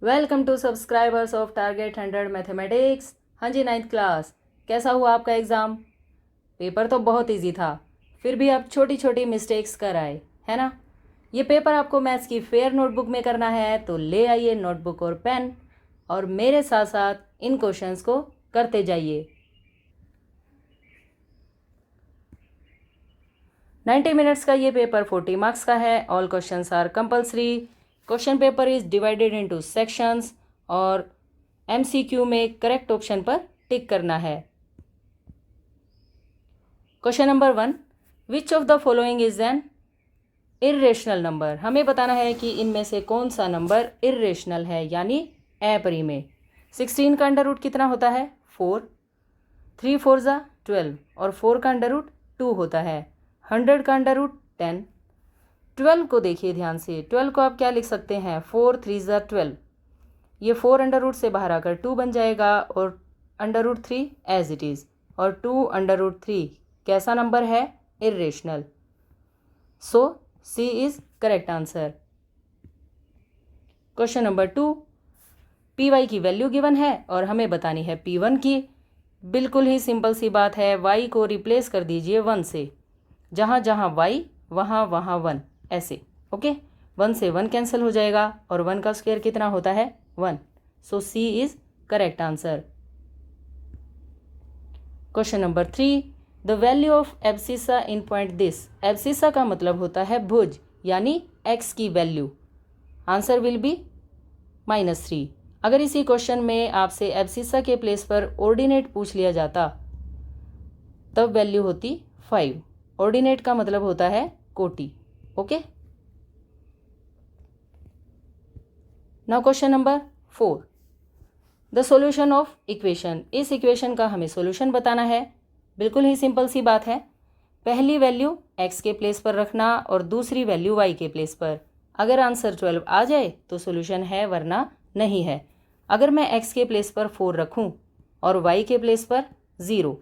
Welcome to subscribers of target 100 mathematics. हाँ जी, 9th class. कैसा हुआ आपका एग्ज़ाम? पेपर तो बहुत इजी था, फिर भी आप छोटी छोटी मिस्टेक्स कर आए, है ना? ये पेपर आपको मैथ्स की फेयर नोटबुक में करना है, तो ले आइए नोटबुक और पेन और मेरे साथ साथ इन क्वेश्चंस को करते जाइए। 90 मिनट्स का ये पेपर 40 मार्क्स का है। All questions are compulsory. Question paper is divided into sections और MCQ में करेक्ट ऑप्शन पर टिक करना है। Question number 1, which of the following is an irrational number. हमें बताना है कि इनमें से कौन सा नंबर इर्रेशनल है, यानी अपरिमेय। 16 का अंडर रूट कितना होता है? 4। 3 4 ज़ा 12 और 4 का अंडर रूट 2 होता है। 100 का अंडर रूट 10। 12 को देखिए ध्यान से, 12 को आप क्या लिख सकते हैं? 4 3 ज़ा 12। ये 4 अंडर रूट से बाहर आकर 2 बन जाएगा और under root 3 as it is. और 2 अंडर रूट 3 कैसा नंबर है? Irrational. So C is correct answer. Question number 2, P की वैल्यू गिवन है और हमें बतानी है P1 की। बिल्कुल ही सिंपल सी बात है, y को रिप्लेस कर दीजिए 1 से। जहाँ जहाँ y वहाँ वहाँ 1, ऐसे। ओके, 1 से 1 कैंसिल हो जाएगा और 1 का स्क्वायर कितना होता है? 1। So C is correct answer. Question number 3, the value of abscissa in point this. Abscissa का मतलब होता है भुज, यानी x की वैल्यू। Answer will B -3। अगर इसी क्वेश्चन में आपसे एब्सिसा के प्लेस पर ऑर्डिनेट पूछ लिया जाता तब वैल्यू होती 5। ऑर्डिनेट का मतलब होता है कोटि। Okay, now question number 4, the solution of equation. इस इक्वेशन का हमें सॉल्यूशन बताना है। बिल्कुल ही सिंपल सी बात है, पहली वैल्यू x के प्लेस पर रखना और दूसरी वैल्यू y के प्लेस पर। अगर आंसर 12 आ जाए तो सॉल्यूशन है, वरना नहीं है। अगर मैं x के प्लेस पर 4 रखूं और y के प्लेस पर 0,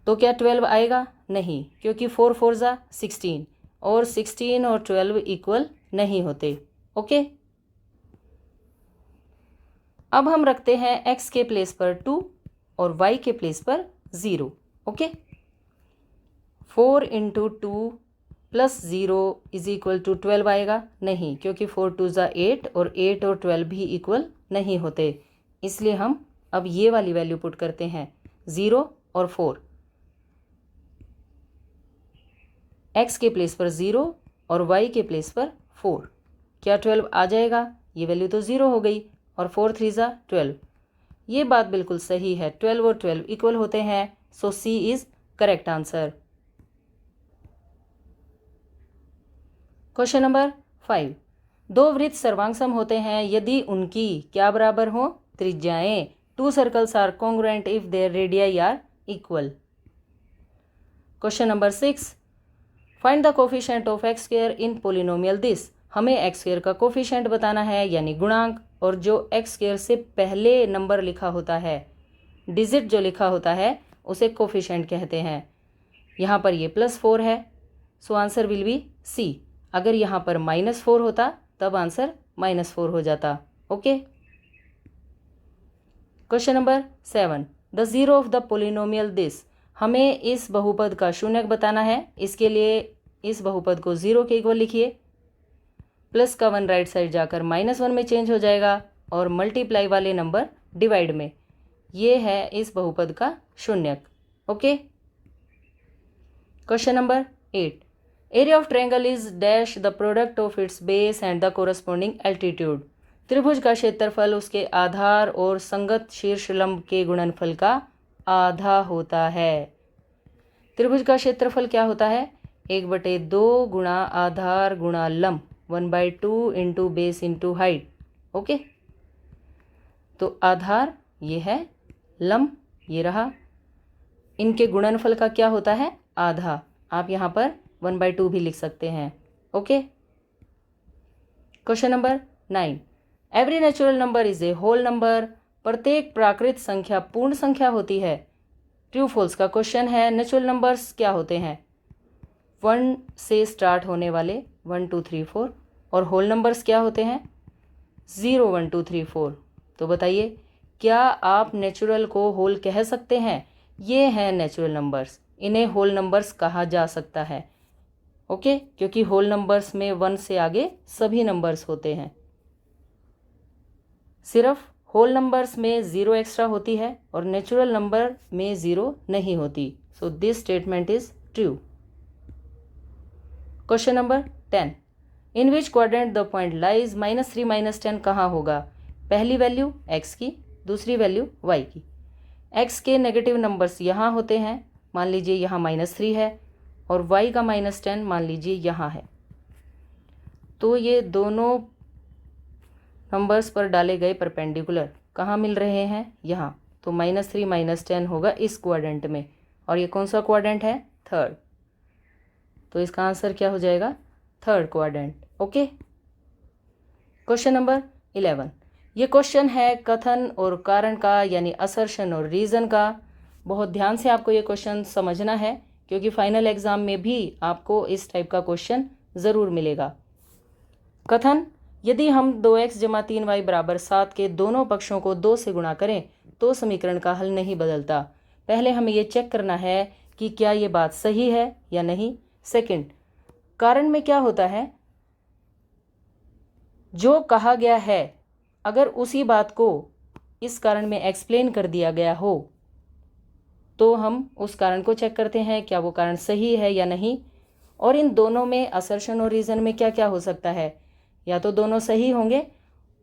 तो क्या 12 आएगा? नहीं, क्योंकि 4 4 ज़ा 16 और 16 और 12 इक्वल नहीं होते। ओके, अब हम रखते हैं x के प्लेस पर 2 और y के प्लेस पर 0। Okay, 4 into 2 plus 0 is equal to 12 आएगा? नहीं, क्योंकि 4 2 ज़ा 8 और 8 और 12 भी इक्वल नहीं होते। इसलिए हम अब ये वाली वैल्यू पुट करते हैं, 0 और 4। x के प्लेस पर 0 और y के प्लेस पर 4। क्या 12 आ जाएगा? ये वैल्यू तो 0 हो गई और 4 3 ज़ा 12। ये बात बिल्कुल सही है, 12 और 12 इक्वल होते हैं। So C is correct answer. Question number 5, दो वृत्त सर्वांगसम होते हैं यदि उनकी क्या बराबर हो? त्रिज्याएं। 2 circles are congruent if their radii are equal. Question number 6, find the coefficient of x square in polynomial this. हमें एक्स स्क्वायर का कोफिशिएंट बताना है, यानी गुणांक। और जो एक्स स्क्वायर से पहले नंबर लिखा होता है, डिजिट जो लिखा होता है, उसे कोफिशिएंट कहते हैं। यहाँ पर ये +4 है, so answer will be C. अगर यहाँ पर -4 होता तब आंसर -4 हो जाता। Okay, question number 7, the zero of the polynomial this. हमें इस बहुपद का शून्यक बताना है। इसके लिए इस बहुपद को 0 के इक्वल लिखिए। प्लस का 1 राइट साइड जाकर -1 में चेंज हो जाएगा और मल्टीप्लाई वाले नंबर डिवाइड में। ये है इस बहुपद का शून्यक। Okay, question number 8, area of triangle is dash the product of its base and the corresponding altitude. त्रिभुज का क्षेत्रफल उसके आधार और संगत शीर्ष लंब के गुणनफल का आधा होता है। त्रिभुज का क्षेत्रफल क्या होता है? 1/2 गुणा आधार गुणा लंब, 1/2 into base into height. Okay, तो आधार ये है, लंब ये रहा, इनके गुणनफल का क्या होता है? आधा। आप यहाँ पर 1/2 भी लिख सकते हैं। Okay, question number 9, every natural number is a whole number. प्रत्येक प्राकृत संख्या पूर्ण संख्या होती है। ट्रू फॉल्स का क्वेश्चन है। नेचुरल नंबर्स क्या होते हैं? 1 से स्टार्ट होने वाले 1 2 3 4। और होल नंबर्स क्या होते हैं? 0 1 2 3 4। तो बताइए क्या आप नेचुरल को होल कह सकते हैं? ये हैं नेचुरल नंबर्स, इन्हें होल नंबर्स कहा जा सकता है। ओके, क्योंकि होल नंबर्स में 1 से आगे सभी नंबर्स होते हैं। सिर्फ होल नंबर्स में 0 एक्स्ट्रा होती है और नेचुरल नंबर में 0 नहीं होती। So this statement is true. Question number 10, in which quadrant the point lies -3 -10 कहाँ होगा? पहली वैल्यू x की, दूसरी वैल्यू y की। x के नेगेटिव नंबर्स यहाँ होते हैं, मान लीजिए यहाँ -3 है, और y का -10 मान लीजिए यहाँ है। तो ये दोनों नंबर्स पर डाले गए परपेंडिकुलर कहाँ मिल रहे हैं? यहाँ। तो -3 -10 होगा इस क्वाड्रेंट में, और ये कौन सा क्वाड्रेंट है? थर्ड। तो इसका आंसर क्या हो जाएगा? Third quadrant. Okay. Question number 11, ये क्वेश्चन है कथन और कारण का, यानी असर्शन और रीज़न का। बहुत ध्यान से आपको ये क्वेश्चन समझना है, क्योंकि फाइनल एग्जाम में भी आपको इस टाइप का क्वेश्चन ज़रूर मिलेगा। कथन, यदि हम 2x + 3y = 7 के दोनों पक्षों को 2 से गुणा करें तो समीकरण का हल नहीं बदलता। पहले हमें ये चेक करना है कि क्या ये बात सही है या नहीं। सेकंड, कारण में क्या होता है? जो कहा गया है अगर उसी बात को इस कारण में एक्सप्लेन कर दिया गया हो तो हम उस कारण को चेक करते हैं क्या वो कारण सही है या नहीं। और इन दोनों में, असर्शन और रीज़न में, क्या क्या हो सकता है? या तो दोनों सही होंगे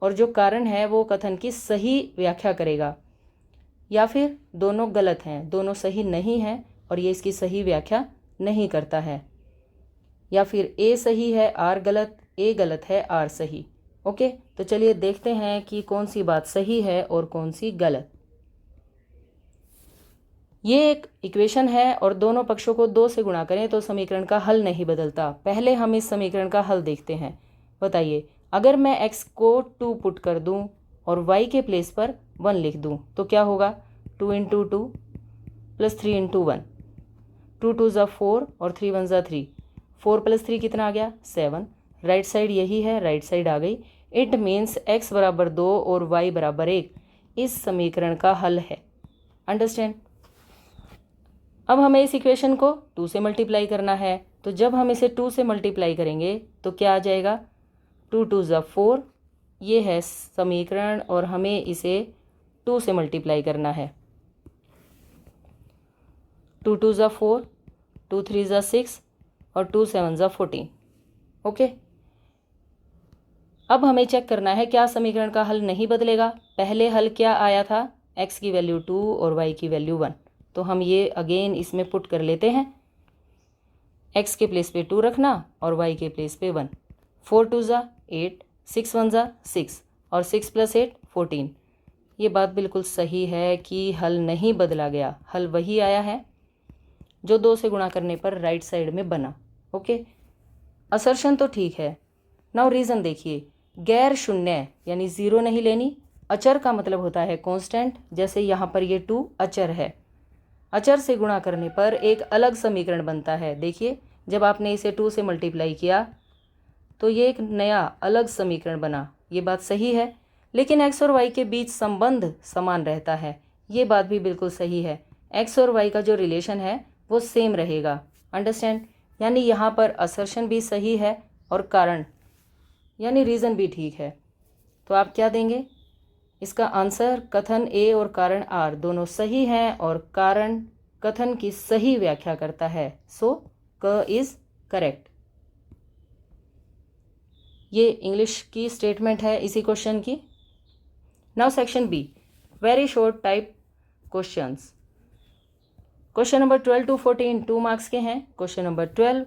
और जो कारण है वो कथन की सही व्याख्या करेगा, या फिर दोनों गलत हैं, दोनों सही नहीं हैं और ये इसकी सही व्याख्या नहीं करता है, या फिर ए सही है आर गलत, ए गलत है आर सही। ओके, तो चलिए देखते हैं कि कौन सी बात सही है और कौन सी गलत। ये एक इक्वेशन है और दोनों पक्षों को 2 से गुणा करें तो समीकरण का हल नहीं बदलता। पहले हम इस समीकरण का हल देखते हैं। बताइए, अगर मैं x को 2 पुट कर दूं और y के प्लेस पर 1 लिख दूं तो क्या होगा? 2 × 2 + 3 × 1, 2 2 = 4 और 3 1 = 3। 4 + 3 कितना आ गया? 7। राइट साइड यही है, राइट साइड आ गई। इट मीन्स x = 2 और y = 1 इस समीकरण का हल है। अंडरस्टैंड? अब हमें इस इक्वेशन को 2 से मल्टीप्लाई करना है, तो जब हम इसे 2 से मल्टीप्लाई करेंगे तो क्या आ जाएगा? 2 2 = 4, ये है समीकरण, और हमें इसे 2 से मल्टीप्लाई करना है। 2 2 = 4, 2 3 = 6 और 2 7 = 14। ओके, अब हमें चेक करना है क्या समीकरण का हल नहीं बदलेगा। पहले हल क्या आया था? x की वैल्यू 2 और y की वैल्यू 1। तो हम ये अगेन इसमें पुट कर लेते हैं। x के प्लेस पे 2 रखना और y के प्लेस पे 1। 4 2 = 8, 6 1 = 6 और 6 + 8 14। ये बात बिल्कुल सही है कि हल नहीं बदला गया, हल वही आया है जो 2 से गुणा करने पर राइट साइड में बना। ओके, असर्शन तो ठीक है। नाउ रीज़न देखिए, गैर शून्य यानी 0 नहीं लेनी। अचर का मतलब होता है कांस्टेंट, जैसे यहाँ पर ये 2 अचर है। अचर से गुणा करने पर एक अलग समीकरण बनता है। देखिए, जब आपने इसे 2 से मल्टीप्लाई किया तो ये एक नया अलग समीकरण बना। ये बात सही है, लेकिन x और y के बीच संबंध समान रहता है। ये बात भी बिल्कुल सही है, x और y का जो रिलेशन है वो सेम रहेगा। अंडरस्टैंड? यानी यहाँ पर असर्शन भी सही है और कारण यानी रीज़न भी ठीक है। तो आप क्या देंगे? इसका आंसर कथन ए और कारण आर दोनों सही हैं और कारण कथन की सही व्याख्या करता है। सो क इज करेक्ट। ये इंग्लिश की स्टेटमेंट है इसी क्वेश्चन की। Now section B, very short type questions. Question number 12 to 14 2 marks के हैं। क्वेश्चन नंबर 12,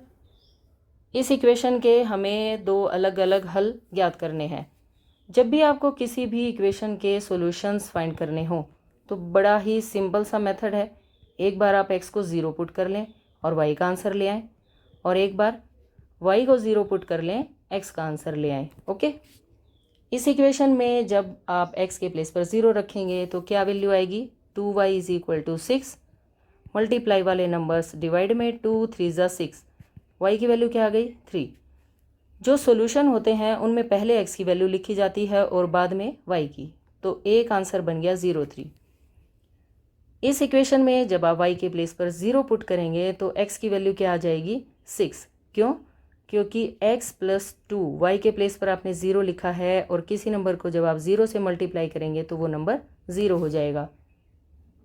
इस इक्वेशन के हमें 2 अलग अलग हल ज्ञात करने हैं। जब भी आपको किसी भी इक्वेशन के सॉल्यूशंस फाइंड करने हो तो बड़ा ही सिंपल सा मेथड है। एक बार आप x को 0 पुट कर लें और y का आंसर ले आएँ, और एक बार y को 0 पुट कर लें, x का आंसर ले आएँ। ओके, इस इक्वेशन में जब आप x के प्लेस पर 0 रखेंगे तो क्या वैल्यू आएगी? 2y = 6, मल्टीप्लाई वाले नंबर्स डिवाइड में 2 3 = 6, y की वैल्यू क्या आ गई? 3। जो सॉल्यूशन होते हैं उनमें पहले x की वैल्यू लिखी जाती है और बाद में y की, तो एक आंसर बन गया 0,3। इस इक्वेशन में जब आप y के प्लेस पर 0 पुट करेंगे तो x की वैल्यू क्या आ जाएगी 6। क्यों? क्योंकि x प्लस 2 y के प्लेस पर आपने 0 लिखा है और किसी नंबर को जब आप 0 से मल्टीप्लाई करेंगे तो वो नंबर 0 हो जाएगा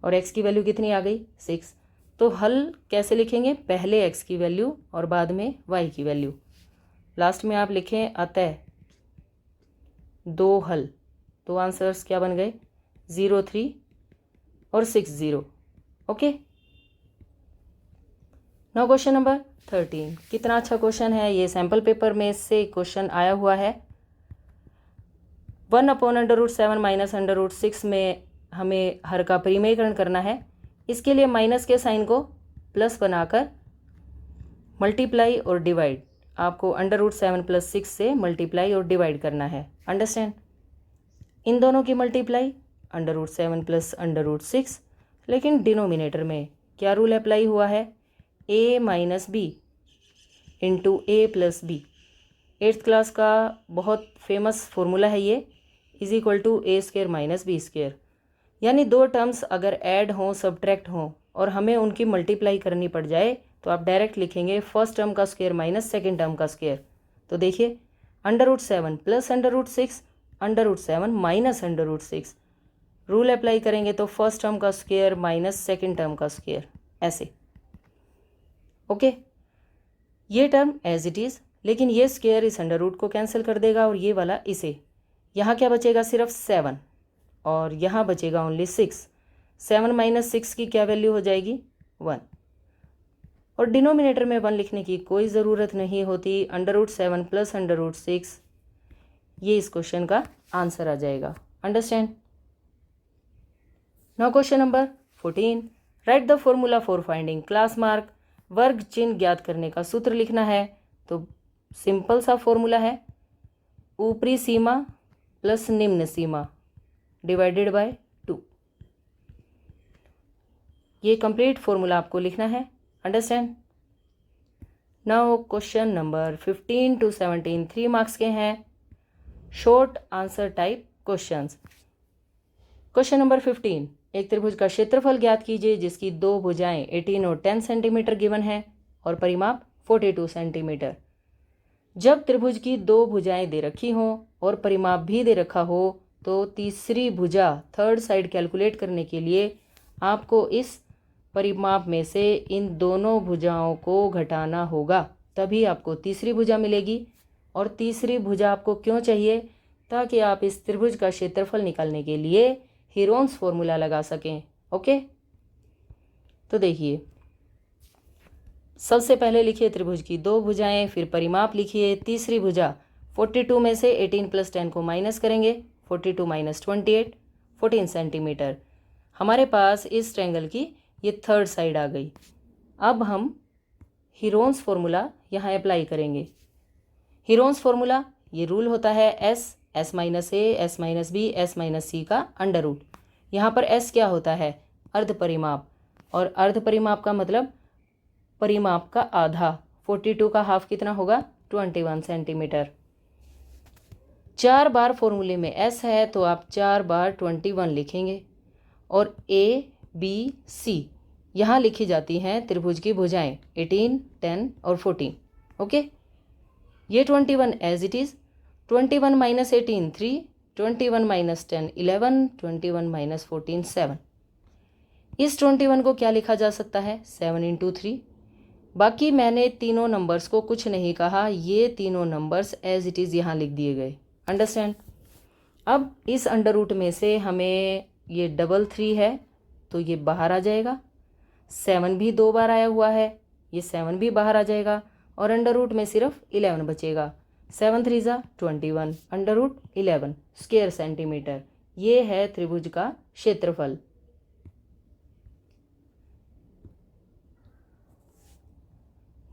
और x की वैल्यू कितनी आ गई 6। तो हल कैसे लिखेंगे? पहले x की वैल्यू और बाद में y की वैल्यू। लास्ट में आप लिखें अतः 2 हल। तो आंसर्स क्या बन गए 0,3 और 60। Okay, now question number 13। कितना अच्छा क्वेश्चन है ये, सैम्पल पेपर में से क्वेश्चन आया हुआ है। 1/√7 माइनस √6 में हमें हर का परिमेयकरण करना है। इसके लिए माइनस के साइन को प्लस बनाकर मल्टीप्लाई और डिवाइड, आपको √7 + 6 से मल्टीप्लाई और डिवाइड करना है। अंडरस्टैंड? इन दोनों की मल्टीप्लाई √7 + √6, लेकिन डिनोमिनेटर में क्या रूल अप्लाई हुआ है? a - b into a + b। 8th class का बहुत फेमस फॉर्मूला है ये, = a² - b²। यानी दो टर्म्स अगर ऐड हों, सब्ट्रैक्ट हों और हमें उनकी मल्टीप्लाई करनी पड़ जाए तो आप डायरेक्ट लिखेंगे फर्स्ट टर्म का स्क्वायर माइनस सेकेंड टर्म का स्क्वायर। तो देखिए √7 + √6, √7 माइनस √6। रूल अप्लाई करेंगे तो फर्स्ट टर्म का स्क्वायर माइनस सेकेंड टर्म का स्क्वायर, ऐसे। ओके, ये टर्म एज इट इज़, लेकिन ये स्क्वायर इस अंडर को कैंसिल कर देगा और ये वाला इसे। यहाँ क्या बचेगा? सिर्फ 7 और यहाँ बचेगा ओनली 6। 7 - 6 की क्या वैल्यू हो जाएगी? 1। और डिनोमिनेटर में 1 लिखने की कोई ज़रूरत नहीं होती। √7 + √6 ये इस क्वेश्चन का आंसर आ जाएगा। Understand? Now question number 14। Right the formula for finding class mark. वर्ग चिन्ह ज्ञात करने का सूत्र लिखना है। तो सिंपल सा फॉर्मूला है, ऊपरी सीमा प्लस निम्न सीमा डिवाइडेड बाय 2। ये कंप्लीट फॉर्मूला आपको लिखना है। Understand? Now question number 15 to 17 3 marks के हैं, short answer type questions. Question number 15। एक त्रिभुज का क्षेत्रफल ज्ञात कीजिए जिसकी दो भुजाएं 18 और 10 सेंटीमीटर गिवन है और परिमाप 42 सेंटीमीटर। जब त्रिभुज की दो भुजाएं दे रखी हों और परिमाप भी दे रखा हो तो तीसरी भुजा थर्ड साइड कैलकुलेट करने के लिए आपको इस परिमाप में से इन दोनों भुजाओं को घटाना होगा, तभी आपको तीसरी भुजा मिलेगी। और तीसरी भुजा आपको क्यों चाहिए? ताकि आप इस त्रिभुज का क्षेत्रफल निकालने के लिए हीरोन्स फॉर्मूला लगा सकें। ओके, तो देखिए सबसे पहले लिखिए त्रिभुज की दो भुजाएं, फिर परिमाप लिखिए। तीसरी भुजा 42 में से 18 + 10 को माइनस करेंगे, 42 - 28 14 सेंटीमीटर। हमारे पास इस ट्रायंगल की ये थर्ड साइड आ गई। अब हम हीरोन्स फॉर्मूला यहाँ अप्लाई करेंगे। हीरोन्स फॉर्मूला ये रूल होता है S - A, S - B, S - C का अंडर रूट। यहाँ पर S क्या होता है? अर्ध परिमाप, और अर्ध परिमाप का मतलब परिमाप का आधा। 42 का हाफ कितना होगा? 21 सेंटीमीटर। 4 बार फॉर्मूले में S है तो आप 4 बार 21 लिखेंगे। और A, B, C यहाँ लिखी जाती हैं त्रिभुज की भुजाएं 18, 10 और 14। ओके, ये 21 एज इट इज़। 21 - 18 3, 21 - 10 11, 21 - 14 7। इस 21 को क्या लिखा जा सकता है? 7 × 3। बाकी मैंने तीनों नंबर्स को कुछ नहीं कहा, ये तीनों नंबर्स एज इट इज़ यहाँ लिख दिए गए। अंडरस्टैंड? अब इस अंडर रूट में से हमें ये 3 है तो ये बाहर आ जाएगा। 7 भी 2 बार आया हुआ है, ये 7 भी बाहर आ जाएगा और अंडर रूट में सिर्फ 11 बचेगा। 7 3 = 21, अंडर रूट 11 स्क्वायर सेंटीमीटर। ये है त्रिभुज का क्षेत्रफल।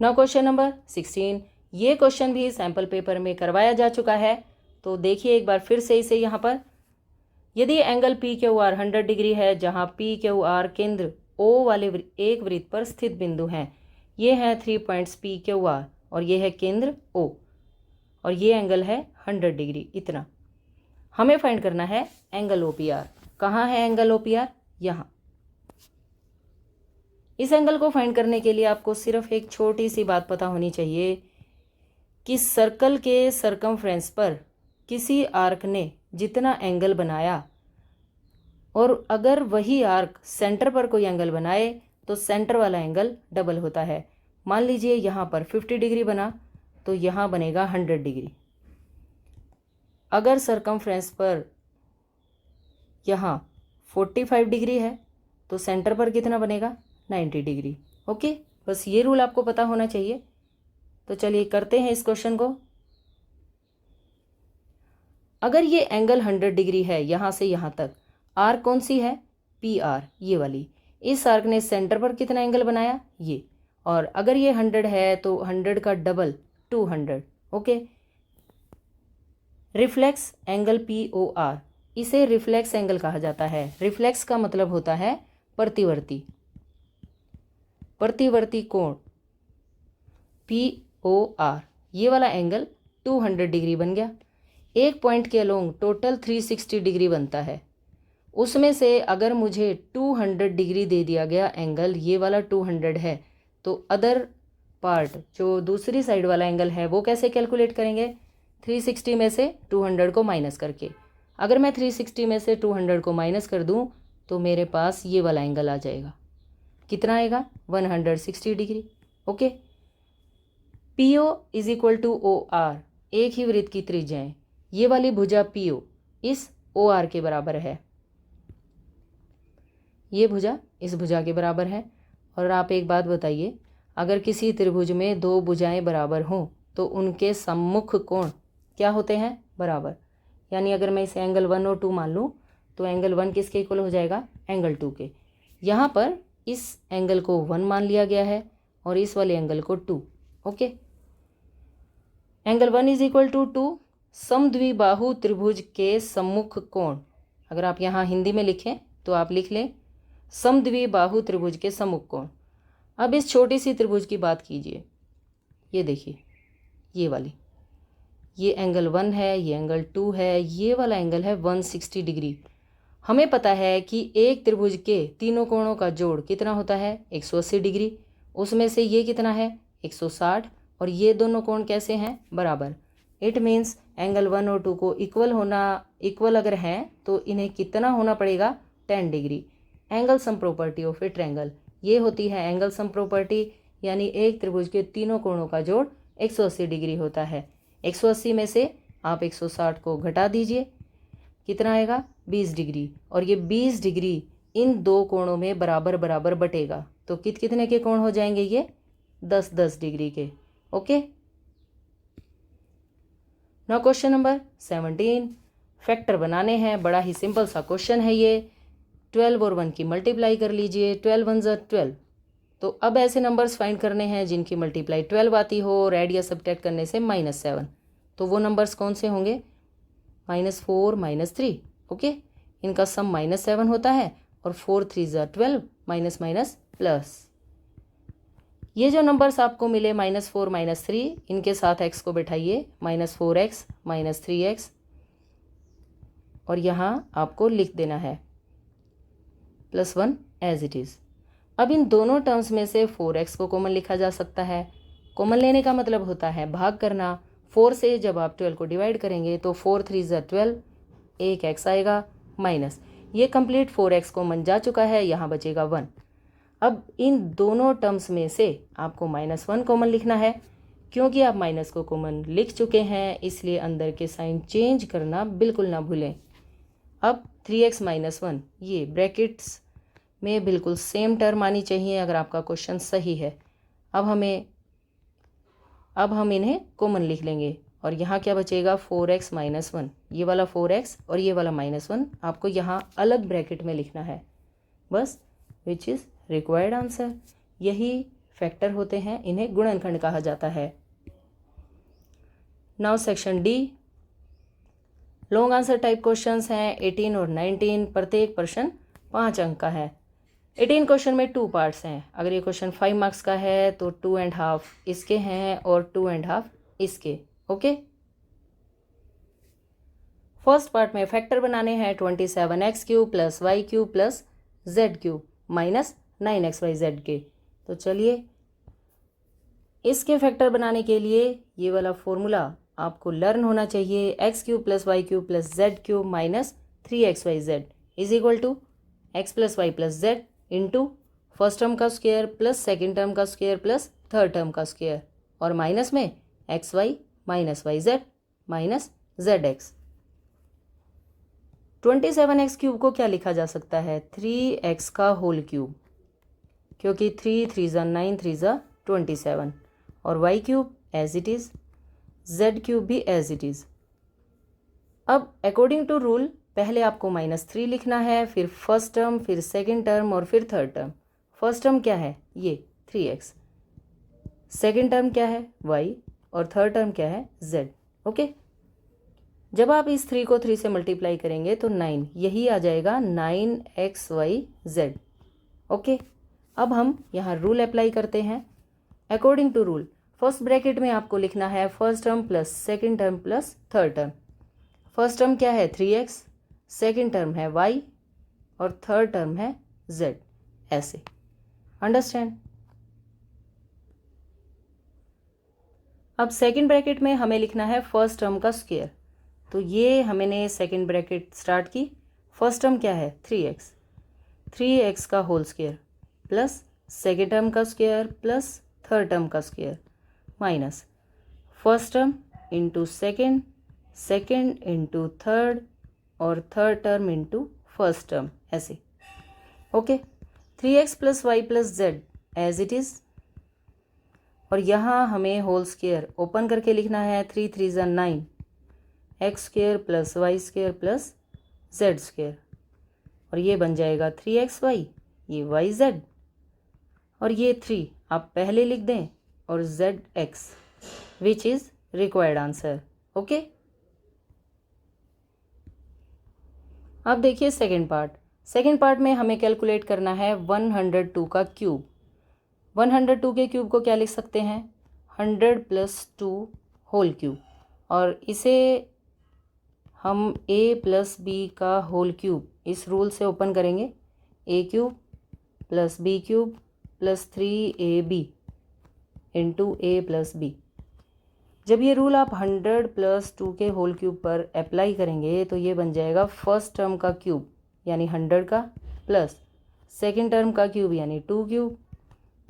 Now question number 16। ये क्वेश्चन भी सैंपल पेपर में करवाया जा चुका है, तो देखिए एक बार फिर से इसे यहाँ पर। यदि एंगल PQR 100 डिग्री है जहाँ PQR केंद्र O वाले एक वृत्त पर स्थित बिंदु हैं। ये हैं 3 पॉइंट्स PQR और ये है केंद्र O। और ये एंगल है 100 डिग्री, इतना। हमें फाइंड करना है एंगल OPR। कहाँ है एंगल OPR? यहाँ। इस एंगल को फाइंड करने के लिए आपको सिर्फ एक छोटी सी बात पता होनी चाहिए कि सर्कल के सरकमफ्रेंस पर किसी आर्क ने जितना एंगल बनाया, और अगर वही आर्क सेंटर पर कोई एंगल बनाए तो सेंटर वाला एंगल डबल होता है। मान लीजिए यहाँ पर 50 डिग्री बना तो यहाँ बनेगा 100 डिग्री। अगर सरकमफ्रेंस पर यहाँ 45 डिग्री है तो सेंटर पर कितना बनेगा? 90 डिग्री। ओके, बस ये रूल आपको पता होना चाहिए। तो चलिए करते हैं इस क्वेश्चन को। अगर ये एंगल 100 डिग्री है यहाँ से यहाँ तक, आर्क कौन सी है? PR, ये वाली। इस आर्क ने सेंटर पर कितना एंगल बनाया? ये। और अगर ये 100 है तो 100 का double 200। Okay, reflex angle POR, इसे रिफ्लेक्स एंगल कहा जाता है। रिफ्लेक्स का मतलब होता है प्रतिवर्ती। प्रतिवर्ती कोण POR, ये वाला एंगल 200 डिग्री बन गया। एक पॉइंट के अलोंग टोटल 360 डिग्री बनता है। उसमें से अगर मुझे 200 डिग्री दे दिया गया एंगल, ये वाला 200 है, तो अदर पार्ट जो दूसरी साइड वाला एंगल है वो कैसे कैलकुलेट करेंगे? 360 में से 200 को माइनस करके। अगर मैं 360 में से 200 को माइनस कर दूं तो मेरे पास ये वाला एंगल आ जाएगा। कितना आएगा? 160 degree. Okay, PO is equal to OR, एक ही वृत्त की त्रिज्याएं। ये वाली भुजा PO इस OR के बराबर है, ये भुजा इस भुजा के बराबर है। और आप एक बात बताइए, अगर किसी त्रिभुज में दो भुजाएं बराबर हों तो उनके सम्मुख कोण क्या होते हैं? बराबर। यानी अगर मैं इसे एंगल 1 और 2 मान लूँ तो एंगल 1 किसके इक्वल हो जाएगा? एंगल 2 के। यहाँ पर इस एंगल को 1 मान लिया गया है और इस वाले एंगल को 2। Okay, angle 1 is equal to 2। समद्विबाहु त्रिभुज के सम्मुख कोण, अगर आप यहाँ हिंदी में लिखें तो आप लिख लें समद्विबाहु त्रिभुज के सम्मुख कोण। अब इस छोटी सी त्रिभुज की बात कीजिए। ये देखिए, ये वाली, ये एंगल 1 है, ये एंगल 2 है, ये वाला एंगल है 160 डिग्री। हमें पता है कि एक त्रिभुज के तीनों कोणों का जोड़ कितना होता है? 180 डिग्री। उसमें से ये कितना है? 160। और ये दोनों कोण कैसे हैं? बराबर। इट मीन्स एंगल 1 और 2 को इक्वल अगर हैं तो इन्हें कितना होना पड़ेगा? 10 degree. Angle sum property of A triangle, ये होती है एंगल सम प्रॉपर्टी, यानी एक त्रिभुज के तीनों कोणों का जोड़ 180 डिग्री होता है। 180 में से आप 160 को घटा दीजिए, कितना आएगा? 20 डिग्री। और ये 20 डिग्री इन दो कोणों में बराबर बराबर बटेगा तो कितने के कोण हो जाएंगे? ये 10-10 डिग्री के। Okay, now question number 17। Factor बनाने हैं, बड़ा ही सिंपल सा क्वेश्चन है ये। 12 और 1 की मल्टीप्लाई कर लीजिए, 12 1 ज़ा 12। तो अब ऐसे नंबर्स फाइंड करने हैं जिनकी मल्टीप्लाई 12 आती हो और ऐड या सब्ट्रैक्ट करने से -7। तो वो नंबर्स कौन से होंगे? -4 -3। ओके, इनका सम -7 होता है और 4 3 ज़ा 12, माइनस माइनस प्लस। ये जो नंबर्स आपको मिले -4 -3, इनके साथ x को बैठाइए, -4x -3x, और यहाँ आपको लिख देना है +1 एज इट इज़। अब इन दोनों टर्म्स में से 4x को कॉमन लिखा जा सकता है। कॉमन लेने का मतलब होता है भाग करना। 4 से जब आप 12 को डिवाइड करेंगे तो 4 3 ज़ा 12, एक x आएगा माइनस, ये कंप्लीट 4x कॉमन जा चुका है, यहाँ बचेगा 1। अब इन दोनों टर्म्स में से आपको -1 कॉमन लिखना है। क्योंकि आप माइनस को कॉमन लिख चुके हैं इसलिए अंदर के साइन चेंज करना बिल्कुल ना भूलें। अब 3x -1, ये ब्रैकेट्स में बिल्कुल सेम टर्म आनी चाहिए अगर आपका क्वेश्चन सही है। अब हम इन्हें कॉमन लिख लेंगे और यहाँ क्या बचेगा? 4x -1, ये वाला 4x और ये वाला -1 आपको यहाँ अलग ब्रैकेट में लिखना है बस, विच इज़ रिक्वायर्ड आंसर। यही फैक्टर होते हैं, इन्हें गुणनखंड कहा जाता है। Now section D, long answer type questions हैं 18 और 19। प्रत्येक प्रश्न 5 अंक का है। 18 क्वेश्चन में 2 पार्ट्स हैं। अगर ये क्वेश्चन 5 मार्क्स का है तो 2.5 इसके हैं और 2.5 इसके। ओके, फर्स्ट पार्ट में फैक्टर बनाने हैं 27x³ plus y³ plus z³ minus 9xyz के। तो चलिए इसके फैक्टर बनाने के लिए ये वाला फॉर्मूला आपको लर्न होना चाहिए। x³ plus y³ plus z³ minus 3xyz is equal to x plus Y plus z into first term का स्क्वायर प्लस सेकेंड टर्म का स्क्वायर प्लस थर्ड टर्म का स्क्वायर और माइनस में xy minus yz minus zx। 27x³ को क्या लिखा जा सकता है? 3x का होल क्यूब, क्योंकि 3 3 ज़ा 9 3 ज़ा 27 और y³ as it is, z³ भी एज इट इज़। अब अकॉर्डिंग टू रूल पहले आपको -3 लिखना है, फिर फर्स्ट टर्म, फिर सेकेंड टर्म और फिर थर्ड टर्म। फर्स्ट टर्म क्या है? ये 3x, सेकेंड टर्म क्या है? y और थर्ड टर्म क्या है? z। ओके, जब आप इस 3 को 3 से मल्टीप्लाई करेंगे तो 9, यही आ जाएगा 9xyz। ओके, अब हम यहाँ रूल अप्लाई करते हैं। According to rule first bracket में आपको लिखना है first term plus second term plus third term. First term क्या है? 3x, सेकेंड टर्म है y और थर्ड टर्म है z। ऐसे अंडरस्टैंड? अब सेकेंड ब्रैकेट में हमें लिखना है फर्स्ट टर्म का स्क्वायर। तो ये हमने सेकेंड ब्रैकेट स्टार्ट की। फर्स्ट टर्म क्या है? 3x, 3x का whole square plus second term का स्क्वायर प्लस थर्ड टर्म का square minus first term into second, second into third और third term into first term. ऐसे okay, 3x plus Y plus Z as it is और यहाँ हमें whole square open करके लिखना है 3 3 ज़ा 9 x² plus y² plus z² और ये बन जाएगा 3xy, ये yz और ये 3 आप पहले लिख दें और zx which is required answer. Okay, अब देखिए सेकेंड पार्ट। सेकेंड पार्ट में हमें कैलकुलेट करना है 102 का क्यूब। 102 के क्यूब को क्या लिख सकते हैं? 100 प्लस 2 होल क्यूब और इसे हम a प्लस b का होल क्यूब इस रूल से ओपन करेंगे। a³ plus b³ plus 3ab into a plus b। जब ये रूल आप 100 प्लस 2 के होल क्यूब पर अप्लाई करेंगे तो ये बन जाएगा फर्स्ट टर्म का क्यूब यानी 100 का प्लस सेकेंड टर्म का क्यूब यानी 2 cube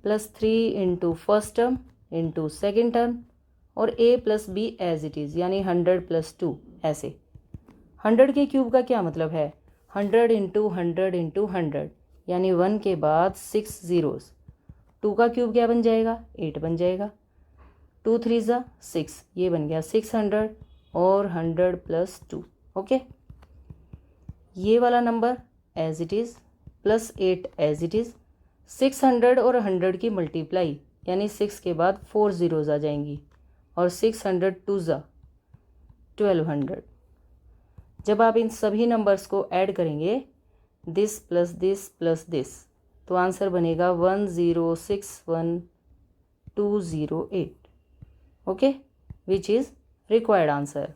plus 3 into first term into second term और a plus b as it is यानी 100 प्लस 2। ऐसे 100 के क्यूब का क्या मतलब है? 100 इंटू 100 इंटू 100 यानी 1 के बाद 6 ज़ीरोज़। 2 का क्यूब क्या बन जाएगा? 8 बन जाएगा। 2 3 ज़ा 6, ये बन गया 600 और 100 प्लस 2। ओके, ये वाला number as it is plus 8 as it is. 600 और 100 की मल्टीप्लाई यानी 6 के बाद 4 ज़ीरोज़ आ जाएंगी और 600 2 ज़ा 1200। जब आप इन सभी नंबर्स को ऐड करेंगे this plus this plus this तो आंसर बनेगा 1061208। Okay, which is required answer.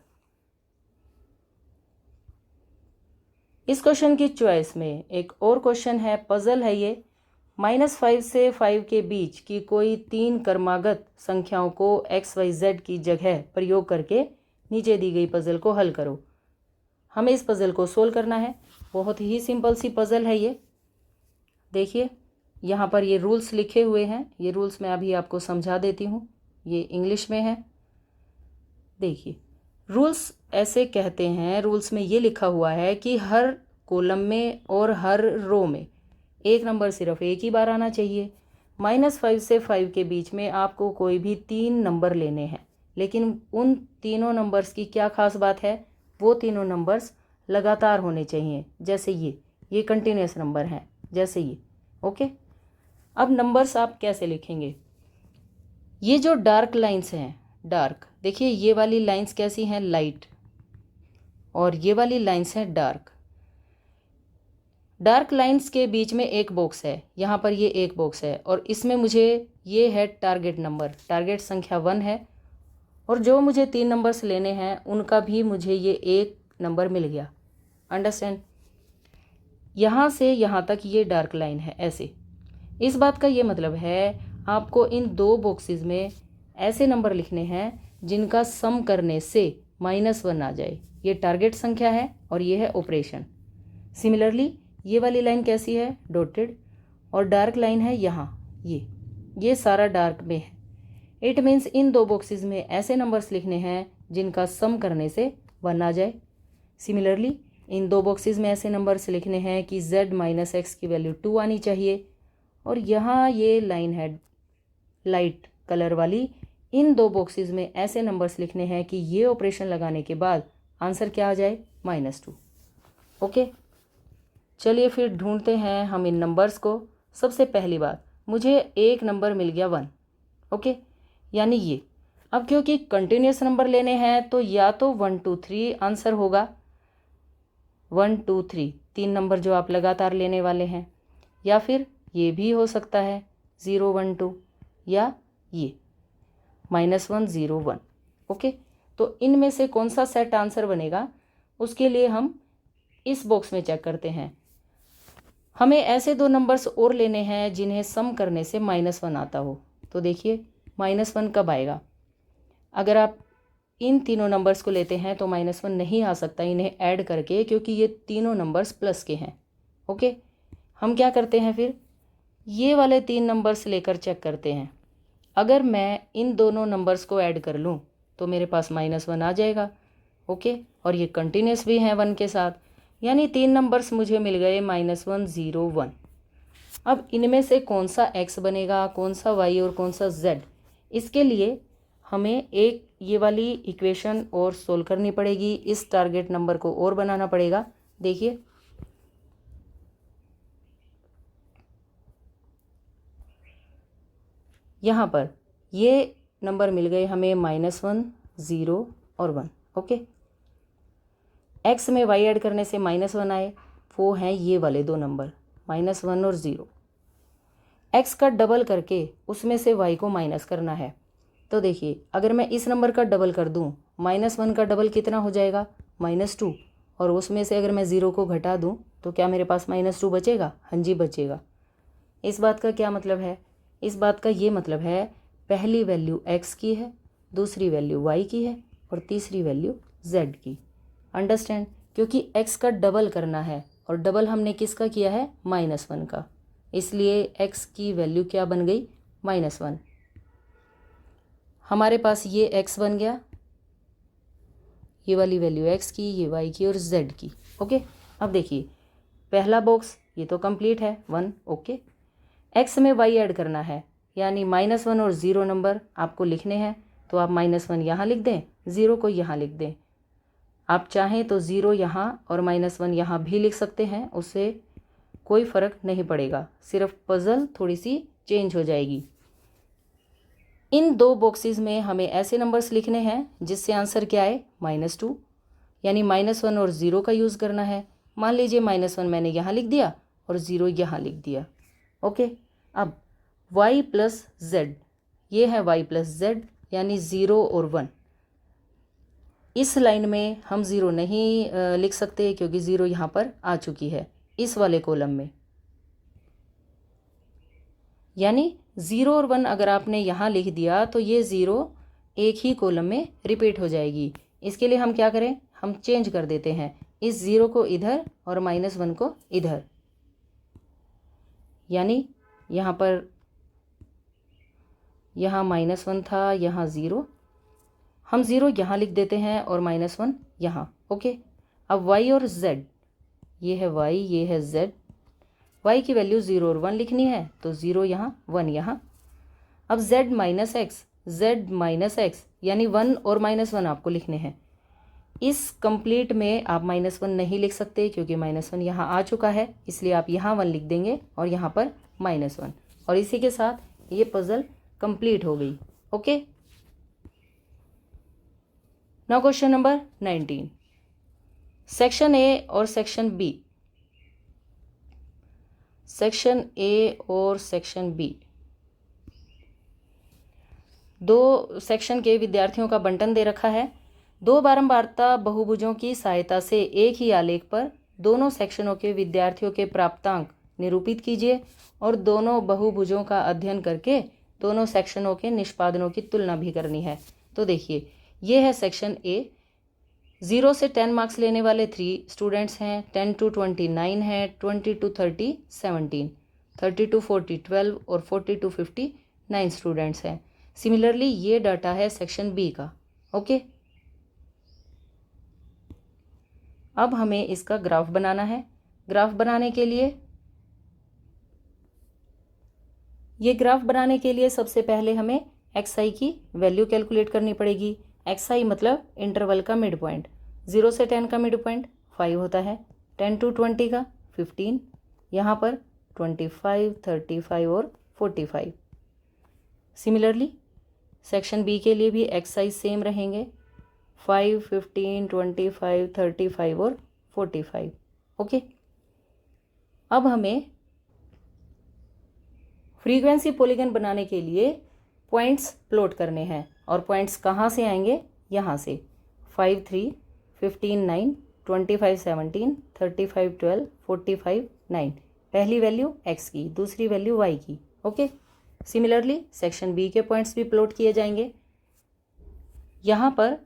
इस क्वेश्चन की चॉइस में एक और क्वेश्चन है, पजल है ये। -5 से 5 के बीच की कोई 3 क्रमागत संख्याओं को XYZ की जगह प्रयोग करके नीचे दी गई पजल को हल करो। हमें इस पजल को सोल्व करना है। बहुत ही सिंपल सी पजल है ये। देखिए यहाँ पर ये रूल्स लिखे हुए हैं। ये रूल्स मैं अभी आपको समझा देती हूँ, ये इंग्लिश में है। देखिए रूल्स ऐसे कहते हैं, रूल्स में ये लिखा हुआ है कि हर कॉलम में और हर रो में एक नंबर सिर्फ एक ही बार आना चाहिए। -5 से 5 के बीच में आपको कोई भी 3 नंबर लेने हैं, लेकिन उन तीनों नंबर्स की क्या खास बात है? वो तीनों नंबर्स लगातार होने चाहिए। जैसे ये कंटिन्यूस नंबर हैं, जैसे ये। ओके, अब नंबर्स आप कैसे लिखेंगे? ये जो डार्क लाइंस हैं, डार्क, देखिए ये वाली लाइंस कैसी हैं? लाइट। और ये वाली लाइंस हैं डार्क। डार्क लाइंस के बीच में एक बॉक्स है, यहाँ पर ये एक बॉक्स है और इसमें मुझे ये है टारगेट नंबर, टारगेट संख्या 1 है। और जो मुझे 3 नंबर्स लेने हैं उनका भी मुझे ये एक नंबर मिल गया। अंडरस्टैंड? यहाँ से यहाँ तक ये डार्क लाइन है ऐसे। इस बात का ये मतलब है आपको इन दो बॉक्सेस में ऐसे नंबर लिखने हैं जिनका सम करने से -1 आ जाए। ये टारगेट संख्या है और ये है ऑपरेशन। सिमिलरली ये वाली लाइन कैसी है? डॉटेड, और डार्क लाइन है यहाँ, ये सारा डार्क में है। इट मीन्स इन दो बॉक्सेस में ऐसे नंबर्स लिखने हैं जिनका सम करने से 1 आ जाए। सिमिलरली इन दो बॉक्सेस में ऐसे नंबर्स लिखने हैं कि z - x की वैल्यू 2 आनी चाहिए। और यहाँ ये लाइन है लाइट कलर वाली, इन दो बॉक्सेस में ऐसे नंबर्स लिखने हैं कि ये ऑपरेशन लगाने के बाद आंसर क्या आ जाए? -2। ओके, चलिए फिर ढूंढते हैं हम इन नंबर्स को। सबसे पहली बात, मुझे एक नंबर मिल गया 1। ओके, यानी ये। अब क्योंकि कंटिन्यूस नंबर लेने हैं तो या तो 1 2 3 आंसर होगा, 1 2 3 3 नंबर जो आप लगातार लेने वाले हैं, या फिर ये भी हो सकता है 0 1 2, या ये -1 0 1। ओके, तो इनमें से कौन सा सेट आंसर बनेगा उसके लिए हम इस बॉक्स में चेक करते हैं। हमें ऐसे दो नंबर्स और लेने हैं जिन्हें सम करने से -1 आता हो। तो देखिए -1 कब आएगा? अगर आप इन तीनों नंबर्स को लेते हैं तो -1 नहीं आ सकता इन्हें ऐड करके, क्योंकि ये तीनों नंबर्स प्लस के हैं। ओके, हम क्या करते हैं फिर? ये वाले 3 नंबर्स लेकर चेक करते हैं। अगर मैं इन दोनों नंबर्स को ऐड कर लूँ तो मेरे पास -1 आ जाएगा। ओके, और ये कंटिन्यूस भी हैं 1 के साथ, यानी 3 नंबर्स मुझे मिल गए -1 0 1। अब इनमें से कौन सा x बनेगा, कौन सा y और कौन सा z, इसके लिए हमें एक ये वाली इक्वेशन और सोल्व करनी पड़ेगी, इस टारगेट नंबर को और बनाना पड़ेगा। देखिए यहाँ पर ये नंबर मिल गए हमें -1 0 और 1। ओके, x में y ऐड करने से -1 आए, वो हैं ये वाले दो नंबर -1 और 0। x का डबल करके उसमें से y को माइनस करना है। तो देखिए अगर मैं इस नंबर का डबल कर दूं, -1 का डबल कितना हो जाएगा? -2, और उसमें से अगर मैं 0 को घटा दूं तो क्या मेरे पास -2 बचेगा? हाँ जी, बचेगा। इस बात का क्या मतलब है? इस बात का ये मतलब है पहली वैल्यू x की है, दूसरी वैल्यू y की है और तीसरी वैल्यू z की। अंडरस्टैंड? क्योंकि x का डबल करना है और डबल हमने किसका किया है? -1 का, इसलिए x की वैल्यू क्या बन गई? -1। हमारे पास ये x बन गया, ये वाली वैल्यू x की, ये y की और z की। ओके, अब देखिए पहला बॉक्स ये तो कंप्लीट है 1। ओके, x में y ऐड करना है, यानी -1 और 0 नंबर आपको लिखने हैं, तो आप -1 यहाँ लिख दें, 0 को यहाँ लिख दें। आप चाहें तो 0 यहाँ और -1 यहाँ भी लिख सकते हैं, उससे कोई फ़र्क नहीं पड़ेगा, सिर्फ पज़ल थोड़ी सी चेंज हो जाएगी। इन दो बॉक्सेस में हमें ऐसे नंबर्स लिखने हैं जिससे आंसर क्या आए? -2, यानी -1 और 0 का यूज़ करना है। मान लीजिए -1 मैंने यहाँ लिख दिया और 0 यहाँ लिख दिया। ओके, अब y + z, ये है y + z, यानी 0 और 1। इस लाइन में हम 0 नहीं लिख सकते क्योंकि 0 यहाँ पर आ चुकी है इस वाले कॉलम में, यानी 0 और 1 अगर आपने यहाँ लिख दिया तो ये 0 एक ही कॉलम में रिपीट हो जाएगी। इसके लिए हम क्या करें? हम चेंज कर देते हैं, इस 0 को इधर और -1 को इधर, यानी यहाँ पर यहाँ -1 था, यहाँ 0, हम 0 यहाँ लिख देते हैं और -1 यहाँ। ओके, अब y और z, ये है y, ये है z। y की वैल्यू 0 और 1 लिखनी है तो 0 यहाँ 1 यहाँ। अब z - x, यानी 1 और -1 आपको लिखने हैं। इस कंप्लीट में आप -1 नहीं लिख सकते क्योंकि -1 यहाँ आ चुका है, इसलिए आप यहाँ 1 लिख देंगे और यहाँ पर -1, और इसी के साथ ये पजल कंप्लीट हो गई। Okay, now question number 19, section A और सेक्शन बी। सेक्शन ए और सेक्शन बी, दो सेक्शन के विद्यार्थियों का बंटन दे रखा है। दो बारंबारता बहुभुजों की सहायता से एक ही आलेख पर दोनों सेक्शनों के विद्यार्थियों के प्राप्तांक निरूपित कीजिए और दोनों बहुभुजों का अध्ययन करके दोनों सेक्शनों के निष्पादनों की तुलना भी करनी है। तो देखिए, ये है सेक्शन ए। 0 से 10 मार्क्स लेने वाले 3 स्टूडेंट्स हैं, 10 to 29 है, 20 to 30 17, 30 to 40 12 और 40 to 50 9 स्टूडेंट्स हैं। सिमिलरली ये डाटा है सेक्शन बी का। ओके, अब हमें इसका ग्राफ बनाना है। ग्राफ बनाने के लिए सबसे पहले हमें xi की वैल्यू कैलकुलेट करनी पड़ेगी। xi मतलब इंटरवल का मिड पॉइंट। 0 से 10 का मिड पॉइंट 5 होता है, 10 to 20 का 15, यहाँ पर 25 35 और 45। सिमिलरली सेक्शन बी के लिए भी xi सेम रहेंगे, 5 15 25 35 और 45। ओके, अब हमें फ्रीक्वेंसी पॉलीगन बनाने के लिए पॉइंट्स प्लॉट करने हैं और पॉइंट्स कहाँ से आएंगे? यहाँ से 5 3 15 9 25 17 35 12 45 9। पहली वैल्यू x की, दूसरी वैल्यू y की। ओके, सिमिलरली सेक्शन बी के पॉइंट्स भी प्लॉट किए जाएंगे। यहाँ पर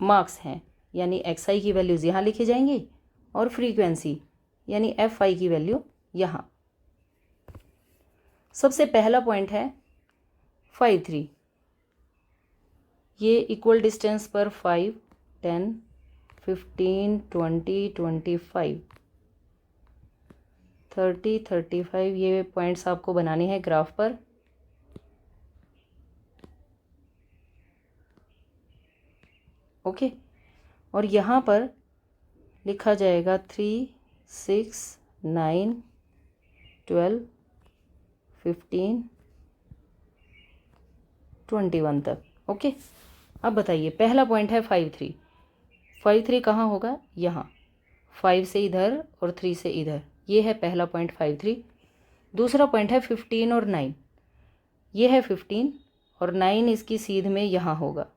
मार्क्स हैं यानी xi की वैल्यूज़ यहाँ लिखी जाएंगी और फ्रीक्वेंसी यानी fi की वैल्यू यहाँ। सबसे पहला पॉइंट है 5 3। ये इक्वल डिस्टेंस पर 5 10 15 20 25 30 35 ये पॉइंट्स आपको बनाने हैं ग्राफ पर। ओके, और यहाँ पर लिखा जाएगा 3 6 9 12 15 21 तक। ओके, अब बताइए, पहला पॉइंट है 5 3। 5 3 कहाँ होगा? यहाँ, 5 से इधर और 3 से इधर, ये है पहला पॉइंट 5 3। दूसरा पॉइंट है 15 और 9। ये है 15 और 9 इसकी सीध में यहाँ होगा,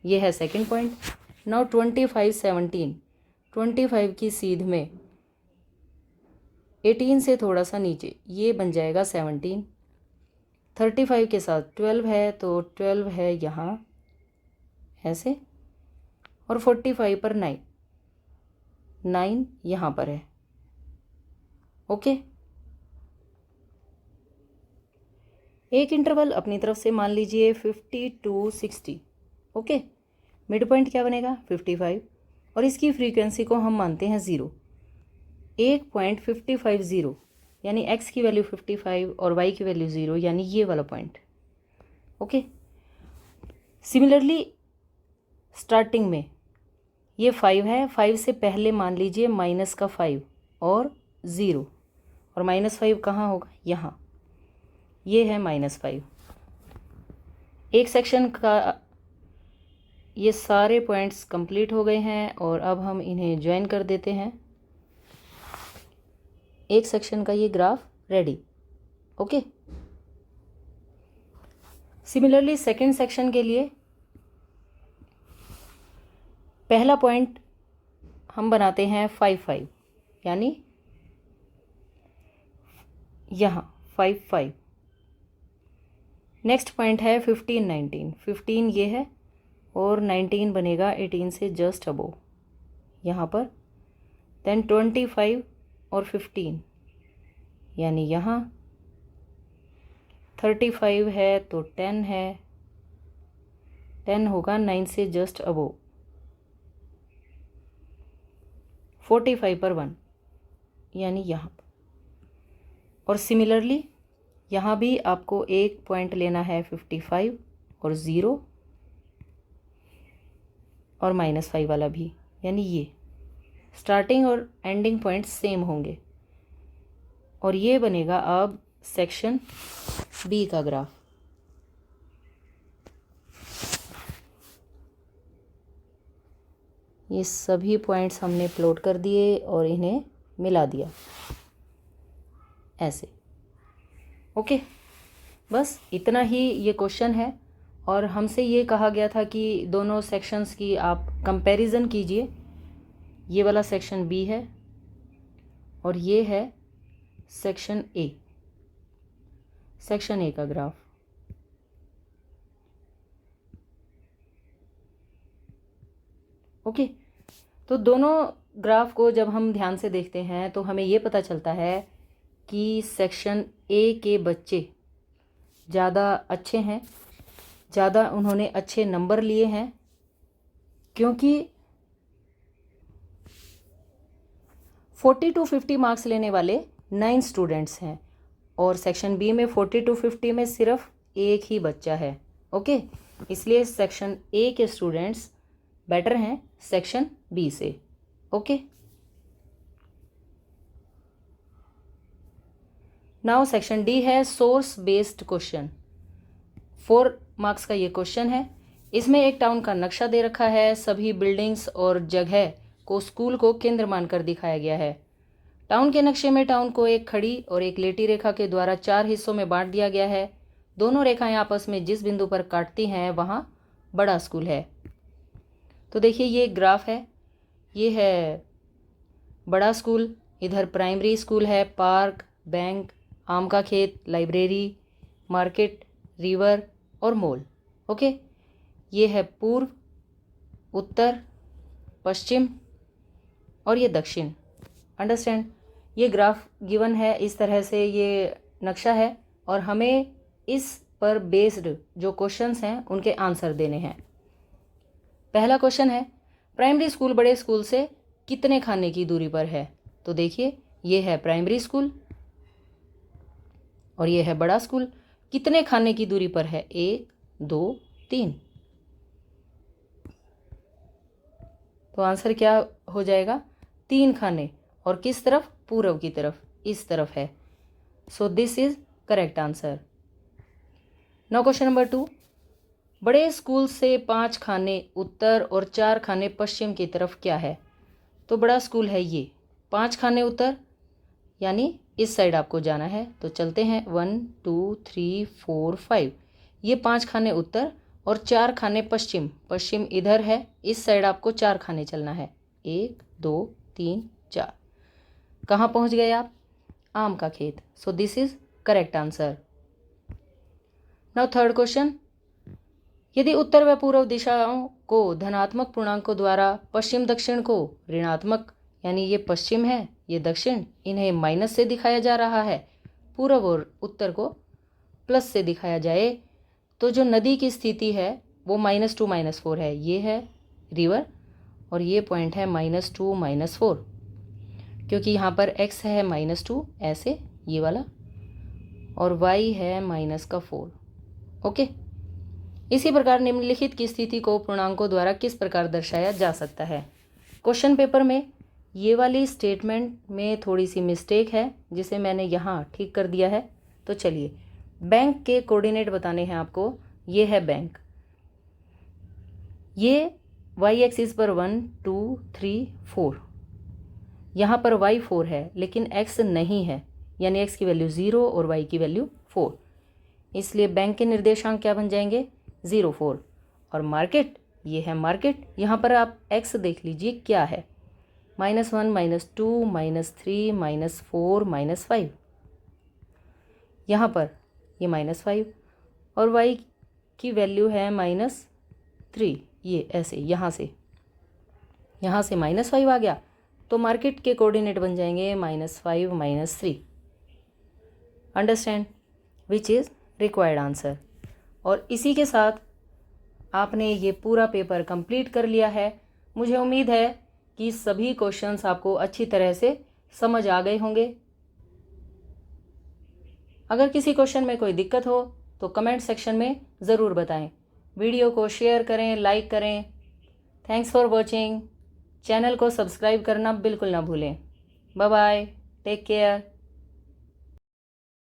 ये है सेकंड पॉइंट। नाउ 25 17, 25 की सीध में 18 से थोड़ा सा नीचे, ये बन जाएगा 17। 35 के साथ 12 है तो 12 है यहाँ ऐसे, और 45 पर 9 9 यहाँ पर है। ओके, एक इंटरवल अपनी तरफ से मान लीजिए 50 to 60। ओके, मिड पॉइंट क्या बनेगा? 55 और इसकी फ्रीक्वेंसी को हम मानते हैं 0। 1.55 0 यानी x की वैल्यू 55 और y की वैल्यू 0 यानी ये वाला पॉइंट। ओके, सिमिलरली स्टार्टिंग में ये 5 है, 5 से पहले मान लीजिए माइनस का 5 और 0, और -5 कहाँ होगा? यहाँ, ये है -5। एक सेक्शन का ये सारे पॉइंट्स कंप्लीट हो गए हैं और अब हम इन्हें ज्वाइन कर देते हैं। एक सेक्शन का ये graph ready. Okay, similarly second section के लिए पहला पॉइंट हम बनाते हैं 5 5 यानी यहाँ 5 5। नेक्स्ट पॉइंट है 15 19। 15 ये है और 19 बनेगा 18 से जस्ट अबोव यहाँ पर। देन 25 और 15 यानी यहाँ। 35 है तो 10 है, 10 होगा 9 से जस्ट अबोव। 45 पर 1 यानी यहाँ पर। और सिमिलरली यहाँ भी आपको एक पॉइंट लेना है 55 और 0 और -5 वाला भी, यानी ये स्टार्टिंग और एंडिंग पॉइंट सेम होंगे। और ये बनेगा अब सेक्शन बी का ग्राफ। ये सभी पॉइंट्स हमने प्लॉट कर दिए और इन्हें मिला दिया ऐसे। ओके, बस इतना ही ये क्वेश्चन है और हमसे ये कहा गया था कि दोनों सेक्शंस की आप कंपैरिजन कीजिए। ये वाला सेक्शन बी है और ये है सेक्शन ए, सेक्शन ए का ग्राफ। ओके, तो दोनों ग्राफ को जब हम ध्यान से देखते हैं तो हमें ये पता चलता है कि सेक्शन ए के बच्चे ज़्यादा अच्छे हैं, ज़्यादा उन्होंने अच्छे नंबर लिए हैं, क्योंकि 40 to 50 मार्क्स लेने वाले 9 स्टूडेंट्स हैं और सेक्शन बी में 40 to 50 में सिर्फ एक ही बच्चा है। ओके, इसलिए सेक्शन ए के स्टूडेंट्स बेटर हैं सेक्शन बी से। ओके, नाउ सेक्शन डी है सोर्स बेस्ड क्वेश्चन। 4 मार्क्स का ये क्वेश्चन है। इसमें एक टाउन का नक्शा दे रखा है, सभी बिल्डिंग्स और जगह को स्कूल को केंद्र मानकर दिखाया गया है। टाउन के नक्शे में टाउन को एक खड़ी और एक लेटी रेखा के द्वारा 4 हिस्सों में बांट दिया गया है। दोनों रेखाएं आपस में जिस बिंदु पर काटती हैं वहाँ बड़ा स्कूल है। तो देखिए ये ग्राफ है, ये है बड़ा स्कूल, इधर प्राइमरी स्कूल है, पार्क, बैंक, आम का खेत, लाइब्रेरी, मार्केट, रिवर और मॉल। ओके, ये है पूर्व, उत्तर, पश्चिम और ये दक्षिण। अंडरस्टैंड? ये ग्राफ गिवन है, इस तरह से ये नक्शा है और हमें इस पर बेस्ड जो क्वेश्चंस हैं उनके आंसर देने हैं। पहला क्वेश्चन है प्राइमरी स्कूल बड़े स्कूल से कितने खाने की दूरी पर है। तो देखिए ये है प्राइमरी स्कूल और ये है बड़ा स्कूल। कितने खाने की दूरी पर है? 1, 2, 3। तो आंसर क्या हो जाएगा? 3 खाने। और किस तरफ? पूर्व की तरफ, इस तरफ है। So this is correct answer. Now question number 2, बड़े स्कूल से 5 खाने उत्तर और 4 खाने पश्चिम की तरफ क्या है। तो बड़ा स्कूल है ये, 5 खाने उत्तर, यानी इस साइड आपको जाना है। तो चलते हैं 1, 2, 3, 4, 5। ये 5 खाने उत्तर और 4 खाने पश्चिम। पश्चिम इधर है, इस साइड आपको 4 खाने चलना है। 1, 2, 3, 4। कहाँ पहुँच गए आप? आम का खेत। So this is correct answer. Now third question, यदि उत्तर व पूर्व दिशाओं को धनात्मक पूर्णांकों द्वारा पश्चिम दक्षिण को ऋणात्मक, यानी ये पश्चिम है ये दक्षिण, इन्हें माइनस से दिखाया जा रहा है, पूर्व और उत्तर को प्लस से दिखाया जाए, तो जो नदी की स्थिति है वो -2 -4 है। ये है रिवर और ये पॉइंट है -2 -4, क्योंकि यहाँ पर x है -2 ऐसे ये वाला और y है -4। ओके, इसी प्रकार निम्नलिखित की स्थिति को पूर्णांकों द्वारा किस प्रकार दर्शाया जा सकता है। क्वेश्चन पेपर में ये वाली स्टेटमेंट में थोड़ी सी मिस्टेक है जिसे मैंने यहाँ ठीक कर दिया है। तो चलिए बैंक के कोऑर्डिनेट बताने हैं आपको। ये है बैंक, ये y एक्सिस पर 1, 2, 3, 4, यहाँ पर y 4 है लेकिन x नहीं है, यानी x की वैल्यू 0 और y की वैल्यू 4, इसलिए बैंक के निर्देशांक क्या बन जाएंगे? 0, 4। और मार्केट, ये है मार्केट, यहाँ पर आप x देख लीजिए क्या है, -1, -2, -3, -4, -5, यहाँ पर ये -5 और y की वैल्यू है -3, ये ऐसे यहाँ से -5 आ गया, तो मार्केट के कोऑर्डिनेट बन जाएंगे -5, -3। Understand? Which is required answer. और इसी के साथ आपने ये पूरा पेपर कंप्लीट कर लिया है। मुझे उम्मीद है कि सभी क्वेश्चंस आपको अच्छी तरह से समझ आ गए होंगे। अगर किसी क्वेश्चन में कोई दिक्कत हो तो कमेंट सेक्शन में ज़रूर बताएं। वीडियो को शेयर करें, लाइक करें। Thanks for watching. चैनल को सब्सक्राइब करना बिल्कुल ना भूलें। Bye bye, take care.